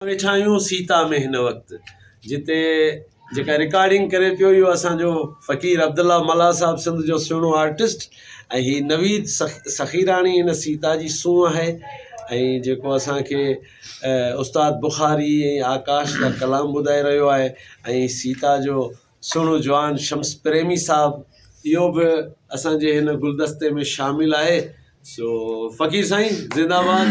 वेठा आहियूं सीता में हिन वक़्तु जिते जेका रिकॉर्डिंग करे पियो इहो असांजो फ़क़ीर अब्दुल्ला मल्ला साहिबु सिंध जो सुहिणो आर्टिस्ट ऐं हीअ नवीद सखीराणी हिन सीता जी सूंहं आहे ऐं जेको असांखे उस्ताद बुखारी ऐं आकाश जा कलाम ॿुधाए रहियो आहे ऐं सीता जो सुहिणो जवान शम्स प्रेमी साहिबु इहो बि असांजे हिन गुलदस्ते में शामिलु आहे। सो फ़क़ीर साईं ज़िंदाबाद,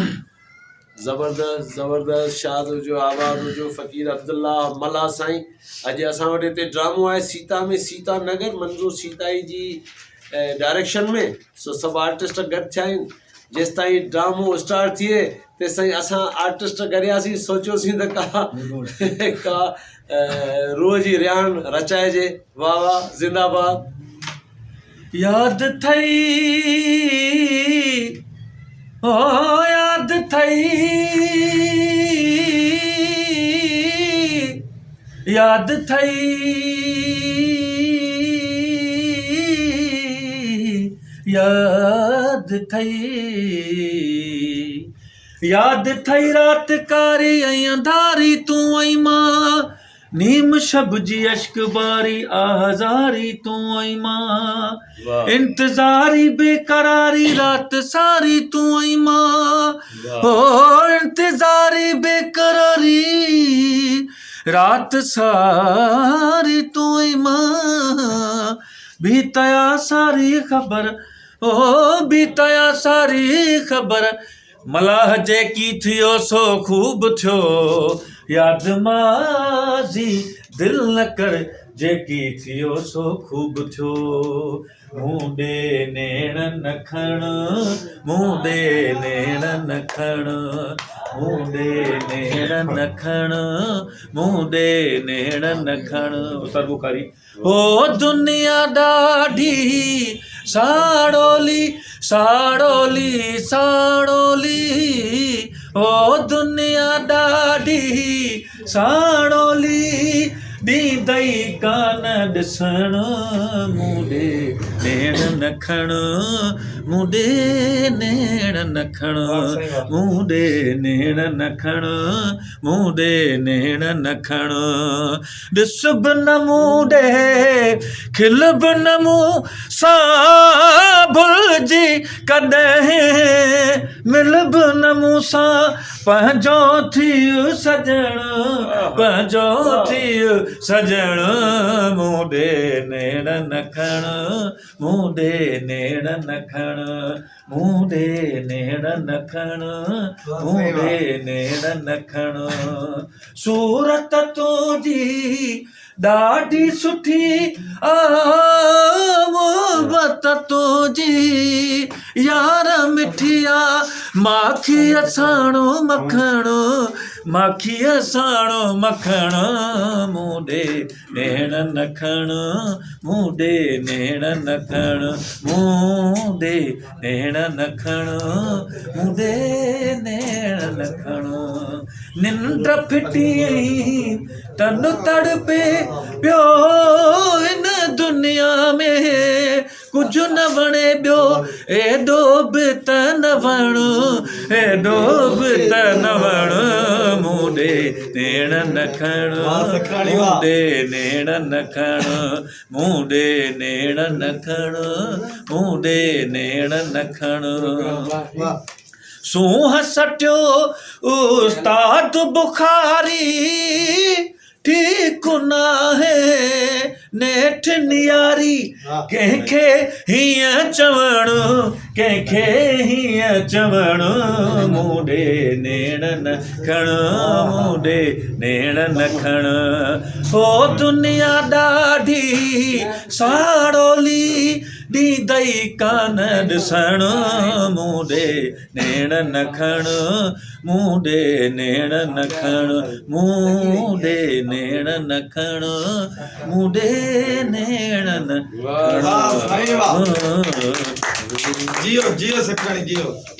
ज़बरदस्त ज़बरदस्त, शाद हुजो आबाद हुजो फ़क़ीर अब्दुल्ला मल्ला साईं। अॼु असां वटि हिते ड्रामो आहे सीता में, सीता नगर मंज़ूर सीताई जी डायरेक्शन में। सो सभु आर्टिस्ट गॾु थिया आहिनि। जेसि ताईं ड्रामो स्टार्ट थिए तेसि ताईं असां आर्टिस्ट गॾियासीं, सोचियोसीं त का रूह जी रियान रचाइजे। वाह वाह, ज़िंदाबाद। याद थई ओ याद थई, याद थई, याद थई, याद थई रात कारी ऐं अंधारी तूं ऐं मां, नीम शब जी अश्क बारी आज़ारी तूं ऐं मां, इंतज़ारी बेकरारी रात सारी तूं ऐं मां, ओ इंतज़ारी बेकरारी रात सारी तूं ऐं मां, बीतया सारी ख़बर ओ बीतया सारी ख़बर, मलाह जेकी थियो सो ख़ूब थियो, याद माज़ी दिल न कर जेकी थियो सो ख़ूब थियो, मूं ॾे नेण न खण, मूं ॾे नेण न खण, मूं ॾे नेण न खण, मूं ॾे नेण न खण। उस्ताद बुखारी। ओ दुनिया ॾाढी साड़ोली साड़ोली साड़ोली, ओ दुनिया ॾाढी साड़ोली, ॾींदई कान ॾिसण, मूं ॾे नेण न खण, मूं ॾे नेण न खण, मूं ॾे नेण न खण, मूं ॾे नेण न खण, ॾिस बि न मूं ॾे खिल बि न मूं सां भुलिजी कॾहिं, मिल बि न मूं सां पंहिंजो थी सजण, पंहिंजो थी सजण, मूं ॾे नेण न खण, मूं ॾे नेण न खण, मूं ॾे नेण न खण, मूं ॾे नेण न खण, सूरत तुंहिंजी ॾाढी सुठी आ मोहबत तुंहिंजी यार मिठिया, माखीअ साणो मखण, माखीअ साणो मखण, मूं ॾे नेण न खण, मूं ॾे नेण न खण, मूं ॾे नेण न खण, मूं ॾे नेण न खण, निंड फिटी तन तड़पे पियो हिन दुनिया में, कुझु न वणे ॿियो एॾो बि त न वण, एॾो बि त न वण, मूं ॾे नेण न खण, मूं ॾे नेण न खण, मूं ॾे नेण न खण, मूं ॾे नेण न खण। सूंहं सटियो उस्ताद बुखारी, ठीक नाहे नेठि नियारी, कंहिंखे हीअं चवण, कंहिंखे हीअं चवण, मूं ॾे नेण न खण, मूं ॾे नेण न खण, ओ दुनिया ॾाढी साड़ोली, ॾींदई कान ॾिसण, मूं ॾे नेण न खण, मूं ॾे नेण न खण, मूं ॾे नेण न खण, मूं ॾे नेण न खण। जियो जियो सखराणी जियो।